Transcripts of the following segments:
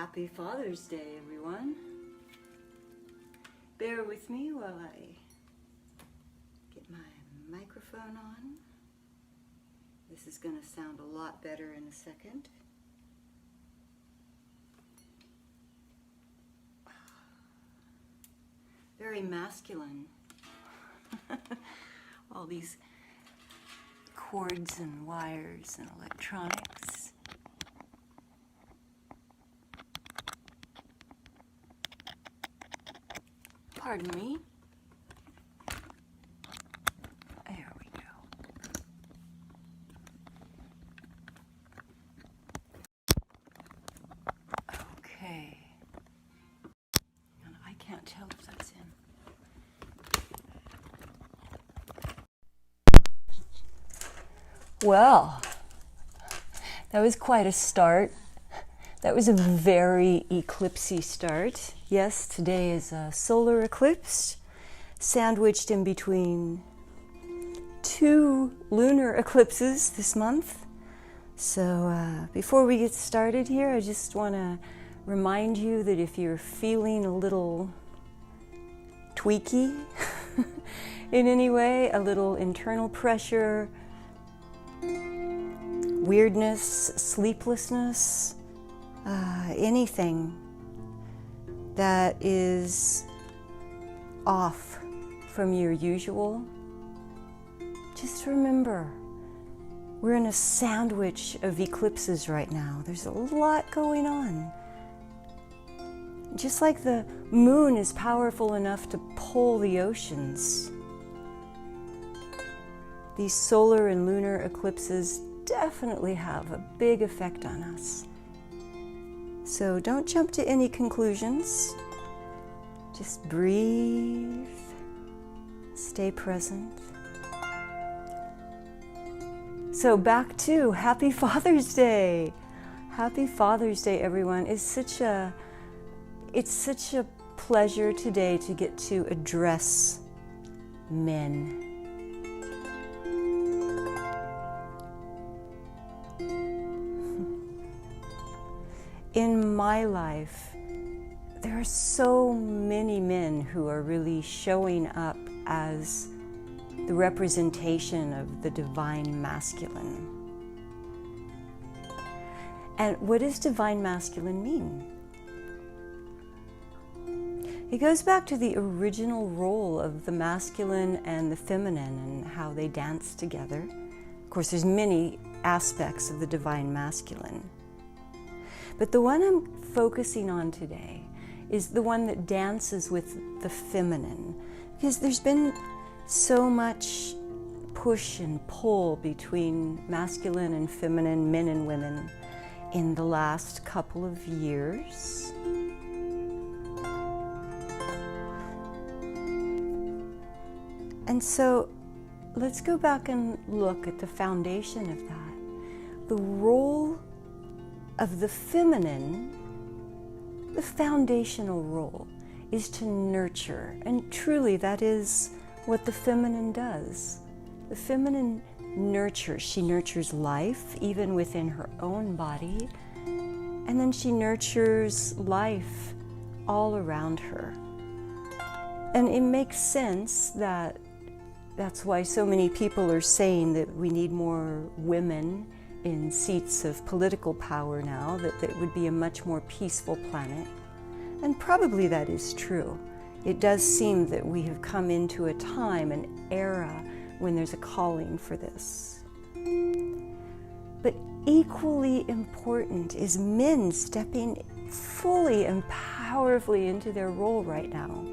Happy Father's Day, everyone. Bear with me while I get my microphone on. This is going to sound a lot better in a second. Very masculine. All these cords and wires and electronics. Pardon me. There we go. Okay. And I can't tell if that's in. Well, that was quite a start. That was a very eclipsy start. Yes, today is a solar eclipse, sandwiched in between 2 lunar eclipses this month. So before we get started here, I just want to remind you that if you're feeling a little tweaky in any way, a little internal pressure, weirdness, sleeplessness, anything that is off from your usual, just remember, we're in a sandwich of eclipses right now. There's a lot going on. Just like the moon is powerful enough to pull the oceans, these solar and lunar eclipses definitely have a big effect on us. So don't jump to any conclusions. Just breathe, stay present. So back to Happy Father's Day. Happy Father's Day, everyone. It's such a pleasure today to get to address men. In my life, there are so many men who are really showing up as the representation of the divine masculine. And what does divine masculine mean? It goes back to the original role of the masculine and the feminine and how they dance together. Of course, there's many aspects of the divine masculine. But the one I'm focusing on today is the one that dances with the feminine, because there's been so much push and pull between masculine and feminine, men and women, in the last couple of years. And so let's go back and look at the foundation of that. The role of the feminine, the foundational role is to nurture, and truly that is what the feminine does. The feminine nurtures. She nurtures life even within her own body, and then she nurtures life all around her. And it makes sense that that's why so many people are saying that we need more women in seats of political power now, that it would be a much more peaceful planet. And probably that is true. It does seem that we have come into a time, an era, when there's a calling for this. But equally important is men stepping fully and powerfully into their role right now.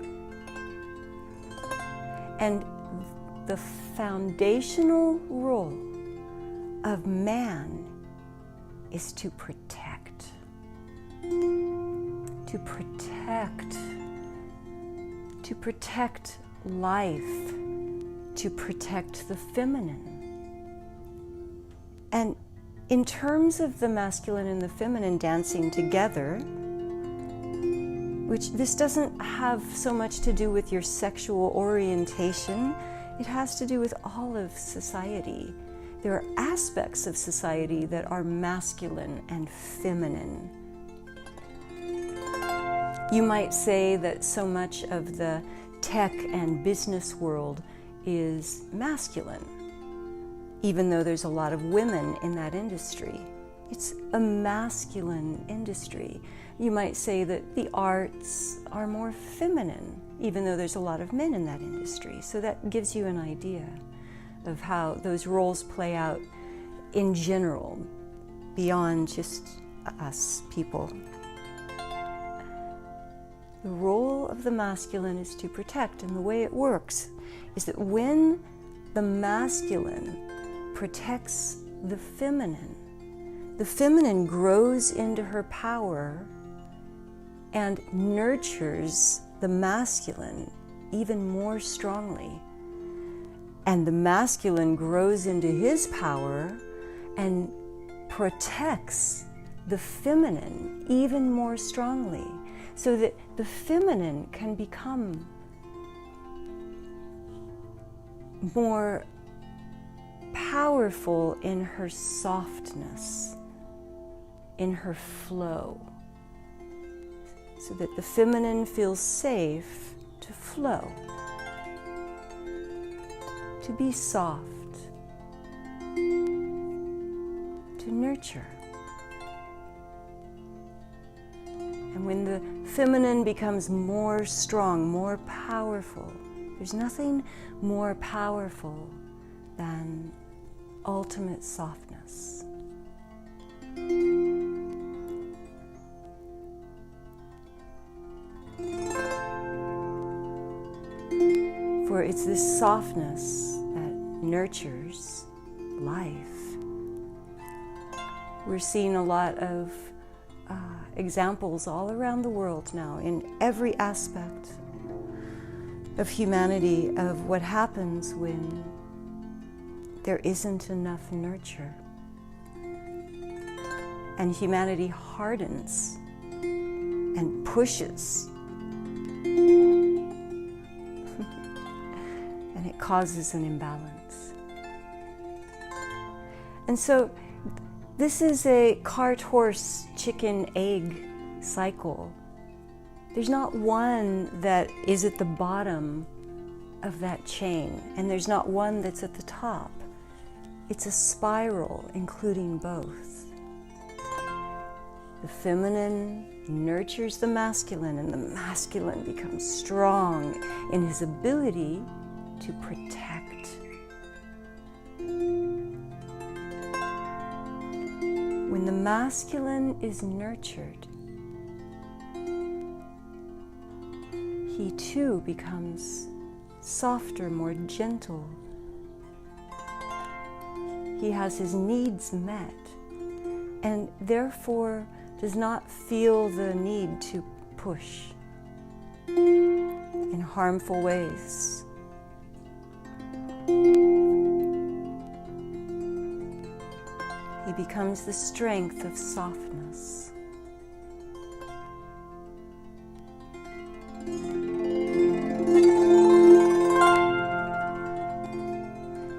And the foundational role of man is to protect. To protect life, to protect the feminine. And in terms of the masculine and the feminine dancing together, which this doesn't have so much to do with your sexual orientation, it has to do with all of society. There are aspects of society that are masculine and feminine. You might say that so much of the tech and business world is masculine, even though there's a lot of women in that industry. It's a masculine industry. You might say that the arts are more feminine, even though there's a lot of men in that industry. So that gives you an idea of how those roles play out in general, beyond just us people. The role of the masculine is to protect, and the way it works is that when the masculine protects the feminine grows into her power and nurtures the masculine even more strongly. And the masculine grows into his power and protects the feminine even more strongly, so that the feminine can become more powerful in her softness, in her flow, so that the feminine feels safe to flow, to be soft, to nurture. And when the feminine becomes more strong, more powerful, there's nothing more powerful than ultimate softness. For it's this softness that nurtures life. We're seeing a lot of examples all around the world now, in every aspect of humanity, of what happens when there isn't enough nurture. And humanity hardens and pushes. And it causes an imbalance. And so this is a cart, horse, chicken, egg cycle. There's not one that is at the bottom of that chain, and there's not one that's at the top. It's a spiral, including both. The feminine nurtures the masculine, and the masculine becomes strong in his ability to protect. When the masculine is nurtured, he too becomes softer, more gentle. He has his needs met, and therefore does not feel the need to push in harmful ways. He becomes the strength of softness.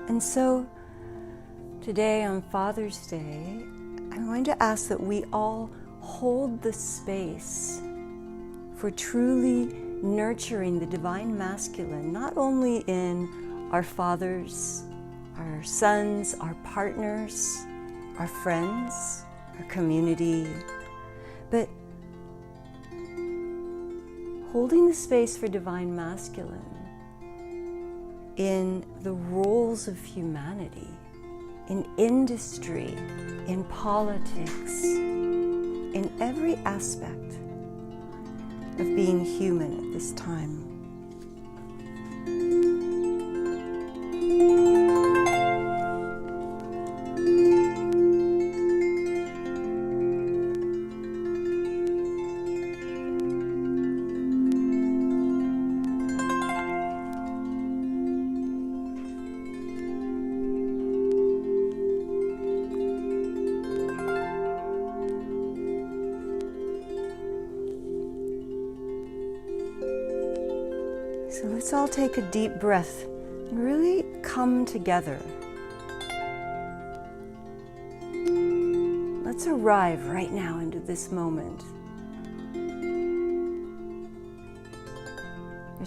And so today on Father's Day, I'm going to ask that we all hold the space for truly nurturing the divine masculine, not only in our fathers, our sons, our partners, our friends, our community, but holding the space for divine masculine in the roles of humanity, in industry, in politics, in every aspect of being human at this time. So let's all take a deep breath and really come together. Let's arrive right now into this moment.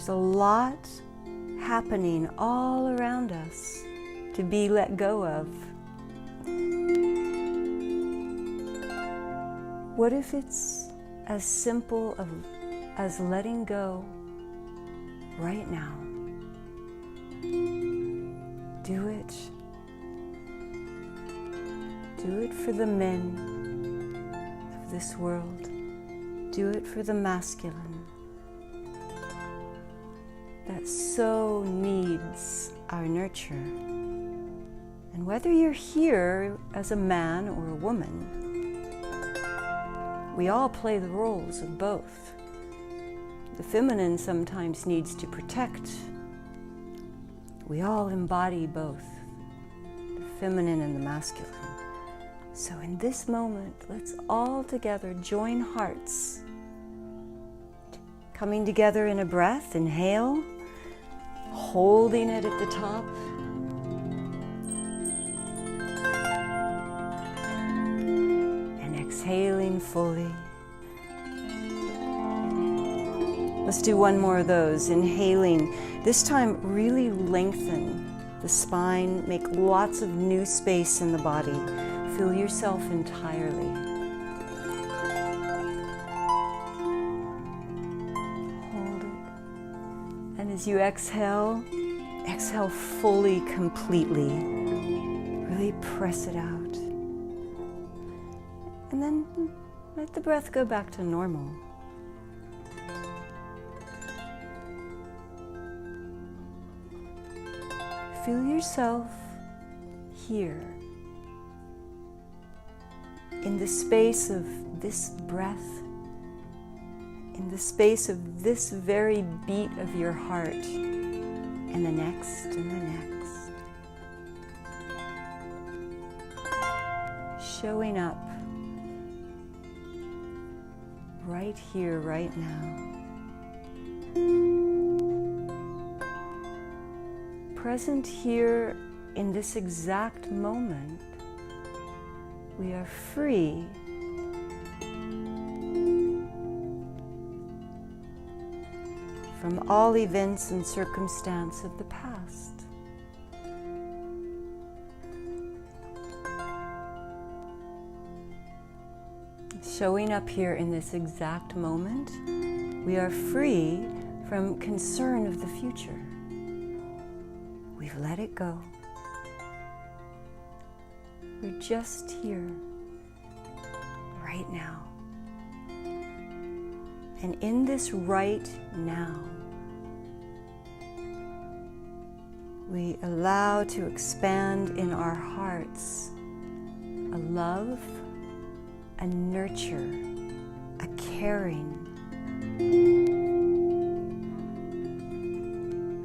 There's a lot happening all around us to be let go of. What if it's as simple as letting go right now? Do it. Do it for the men of this world. Do it for the masculine that so needs our nurture. And whether you're here as a man or a woman, we all play the roles of both. The feminine sometimes needs to protect. We all embody both, the feminine and the masculine. So in this moment, let's all together join hearts. Coming together in a breath, inhale, holding it at the top. And exhaling fully. Let's do one more of those. Inhaling. This time, really lengthen the spine. Make lots of new space in the body. Fill yourself entirely. Hold it. And as you exhale, exhale fully, completely. Really press it out. And then let the breath go back to normal. Feel yourself here, in the space of this breath, in the space of this very beat of your heart, and the next, and the next. Showing up right here, right now. Present here in this exact moment, we are free from all events and circumstance of the past. Showing up here in this exact moment, we are free from concern of the future. We've let it go. We're just here, right now. And in this right now, we allow to expand in our hearts a love, a nurture, a caring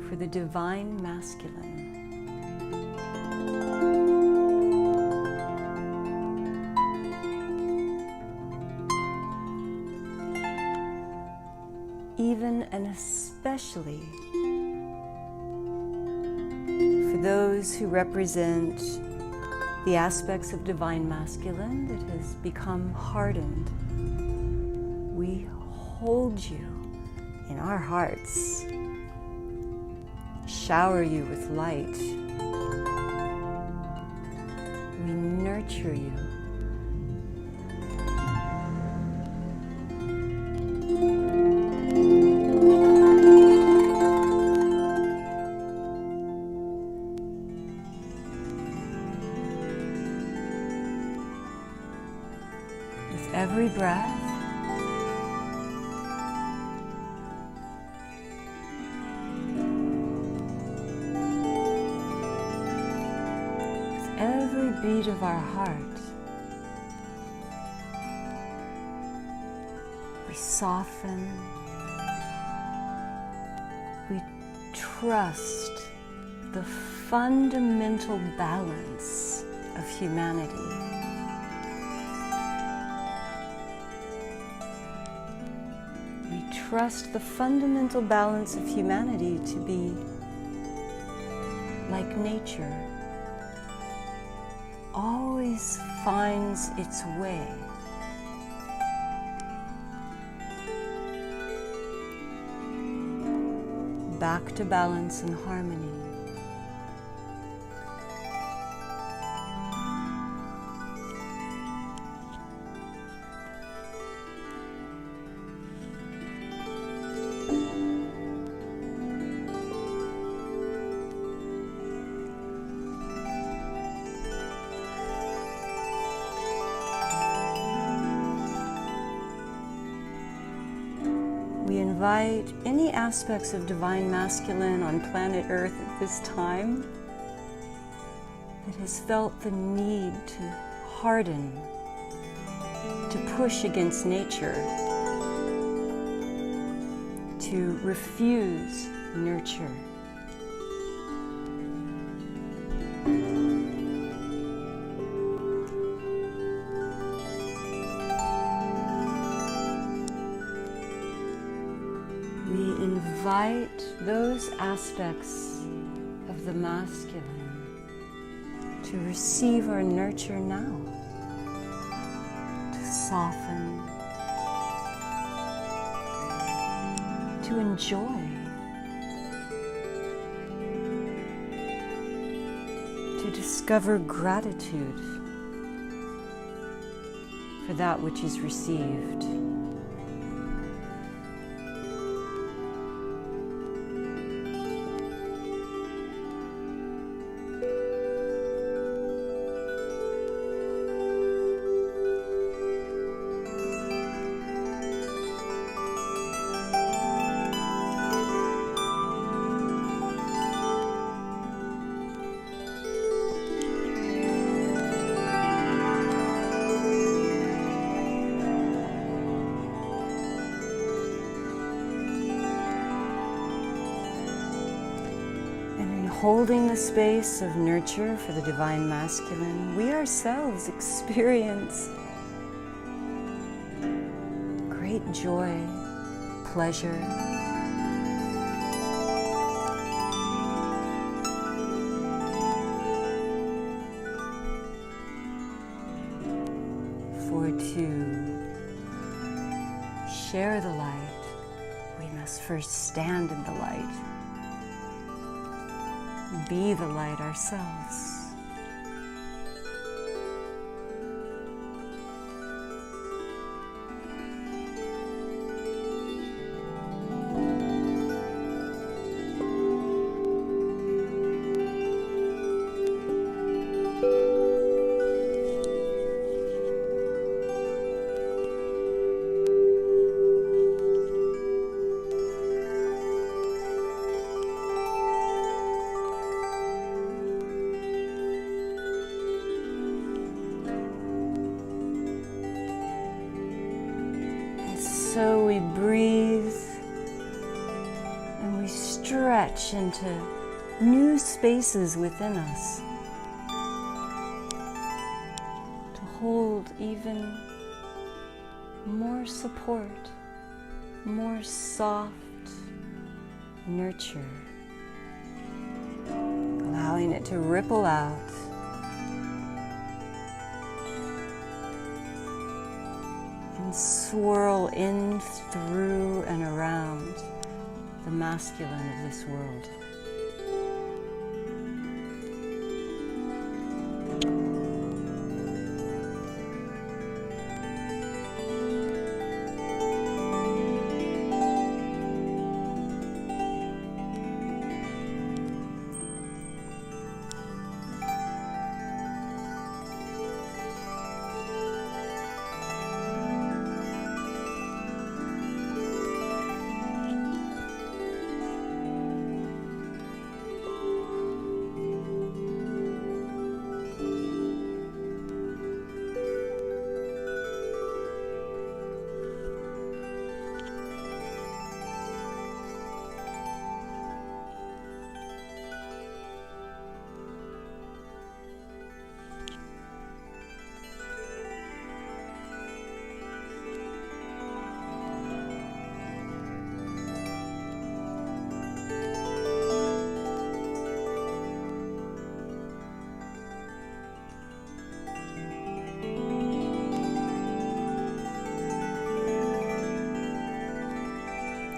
for the divine masculine. Even and especially for those who represent the aspects of divine masculine that has become hardened. We hold you in our hearts, shower you with light. We nurture you. With every breath, with every beat of our heart, we soften, we trust the fundamental balance of humanity. Trust the fundamental balance of humanity to be like nature, always finds its way. back to balance and harmony. We invite any aspects of Divine Masculine on planet Earth at this time that has felt the need to harden, to push against nature, to refuse nurture. We invite those aspects of the masculine to receive our nurture now, to soften, to enjoy, to discover gratitude for that which is received. Holding the space of nurture for the Divine Masculine, we ourselves experience great joy, pleasure, for to share the light, we must first stand in the light. Be the light ourselves. So we breathe and we stretch into new spaces within us to hold even more support, more soft nurture, allowing it to ripple out. And swirl in, through, and around the masculine of this world.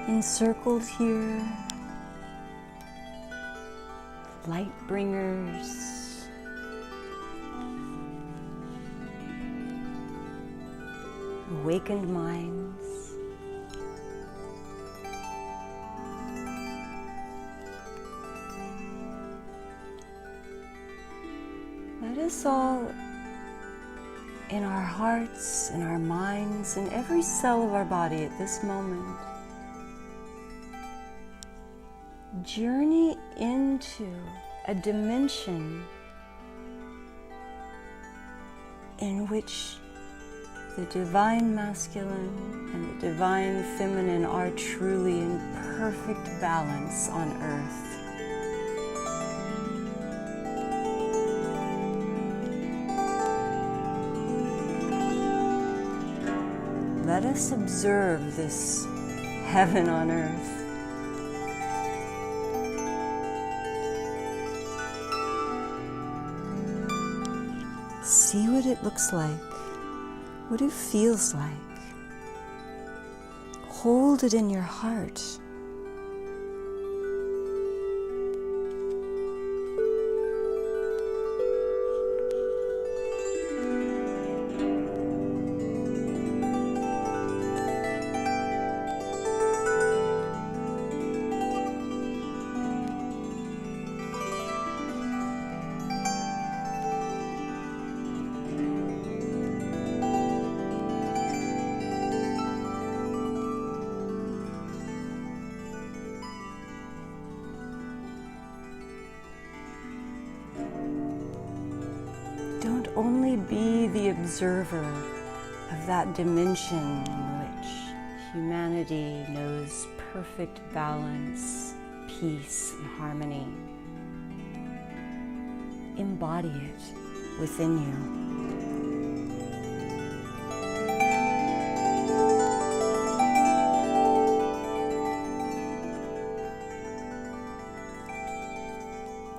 Encircled here light bringers, awakened minds. Let us all, in our hearts, in our minds, in every cell of our body at this moment, journey into a dimension in which the divine masculine and the divine feminine are truly in perfect balance on earth. Let us observe this heaven on earth. See what it looks like, what it feels like. Hold it in your heart. Don't only be the observer of that dimension in which humanity knows perfect balance, peace, and harmony. Embody it within you.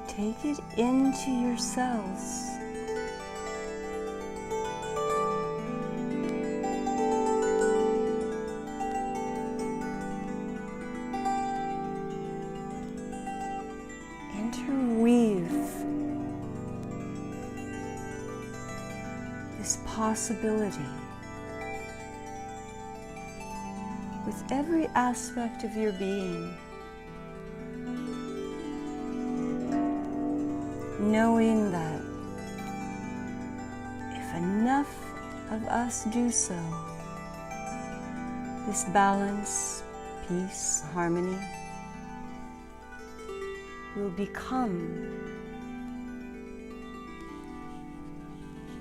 Take it into your cells. Interweave this possibility with every aspect of your being, knowing that if enough of us do so, this balance, peace, harmony will become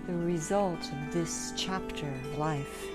the result of this chapter of life.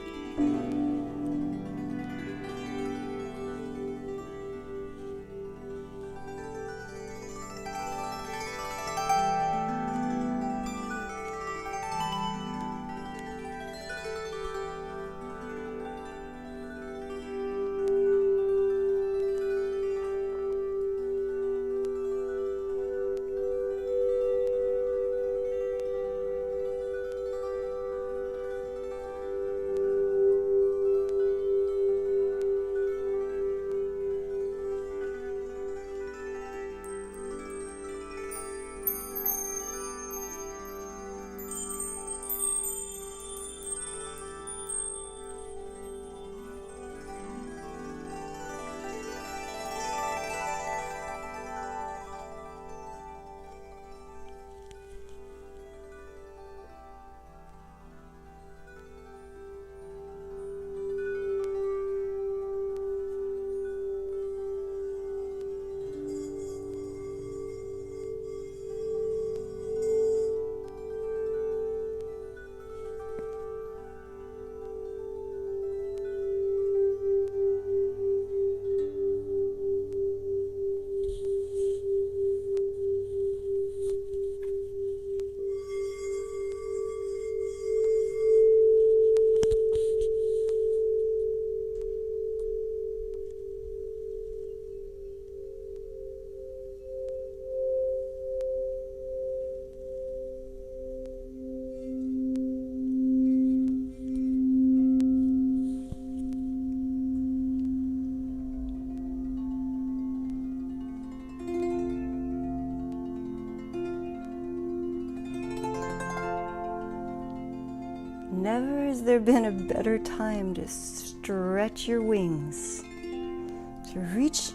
never has there been a better time to stretch your wings, to reach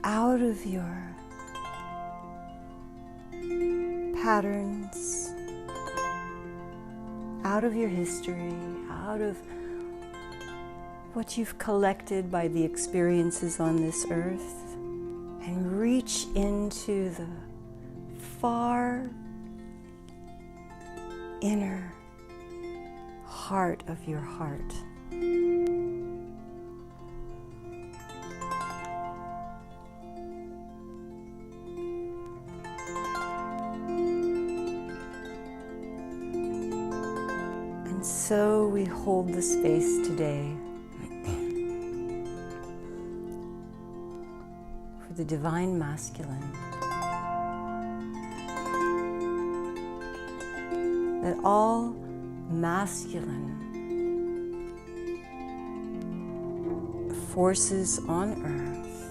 out of your patterns, out of your history, out of what you've collected by the experiences on this earth, and reach into the far inner heart of your heart. And so we hold the space today for the Divine Masculine. That all masculine forces on earth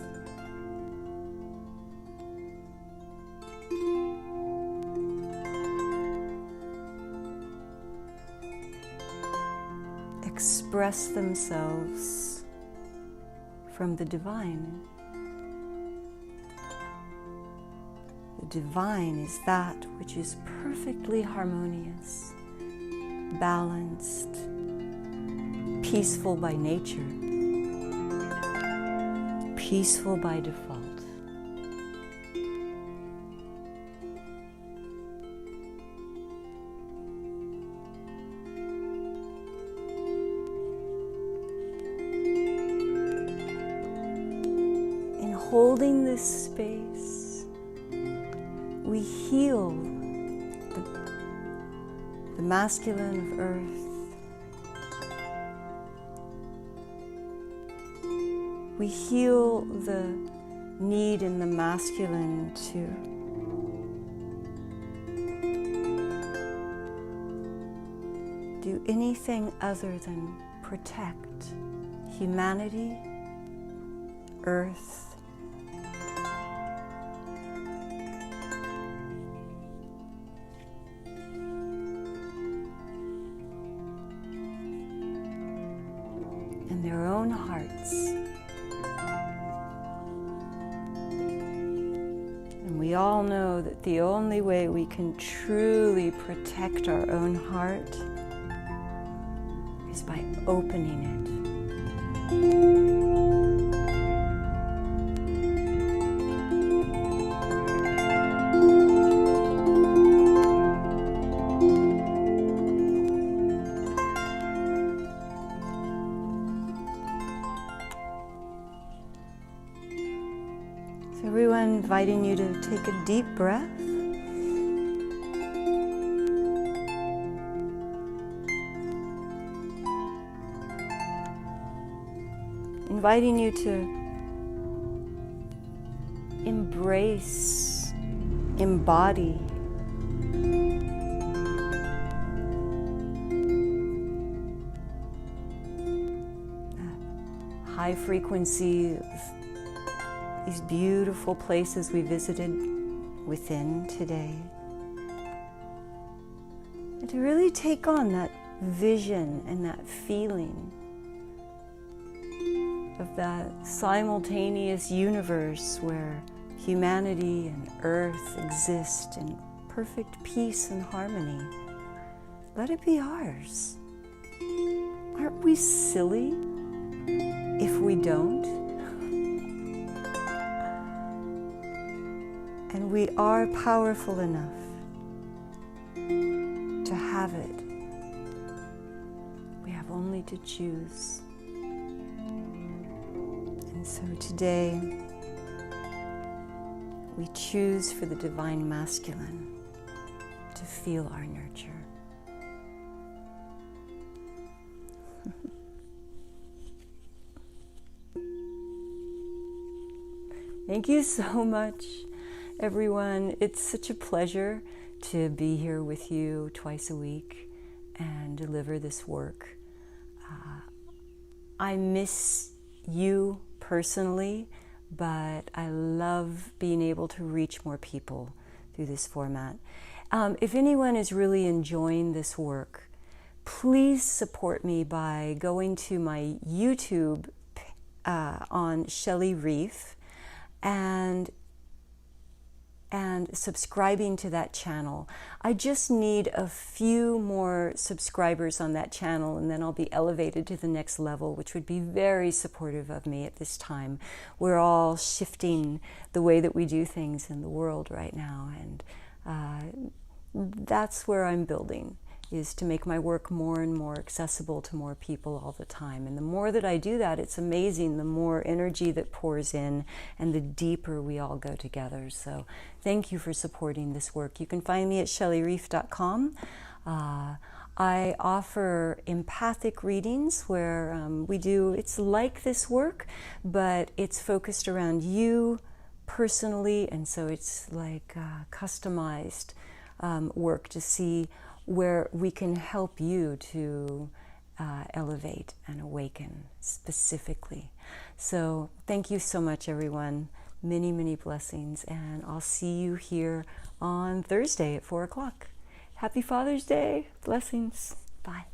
express themselves from the divine. The divine is that which is perfectly harmonious, balanced, peaceful by nature, peaceful by default. In holding this space, we heal the masculine of earth. We heal the need in the masculine to do anything other than protect humanity, earth, and their own hearts. And we all know that the only way we can truly protect our own heart is by opening it. So everyone, inviting you to take a deep breath. Inviting you to embrace, embody high frequency of these beautiful places we visited within today. And to really take on that vision and that feeling of that simultaneous universe where humanity and earth exist in perfect peace and harmony. Let it be ours. Aren't we silly if we don't? And we are powerful enough to have it. We have only to choose. And so today, we choose for the Divine Masculine to feel our nurture. Thank you so much, everyone. It's such a pleasure to be here with you twice a week and deliver this work. I miss you personally, but I love being able to reach more people through this format. If anyone is really enjoying this work, please support me by going to my YouTube on Shelly Reef and subscribing to that channel. I just need a few more subscribers on that channel, and then I'll be elevated to the next level, which would be very supportive of me at this time. We're all shifting the way that we do things in the world right now, and that's where I'm building, is to make my work more and more accessible to more people all the time. And the more that I do that, it's amazing, the more energy that pours in and the deeper we all go together. So thank you for supporting this work. You can find me at shellyreef.com. I offer empathic readings where it's like this work, but it's focused around you personally, and so it's like customized work to see where we can help you to elevate and awaken specifically. So thank you so much, everyone. Many, many blessings, and I'll see you here on Thursday at 4 o'clock. Happy Father's Day. Blessings. Bye.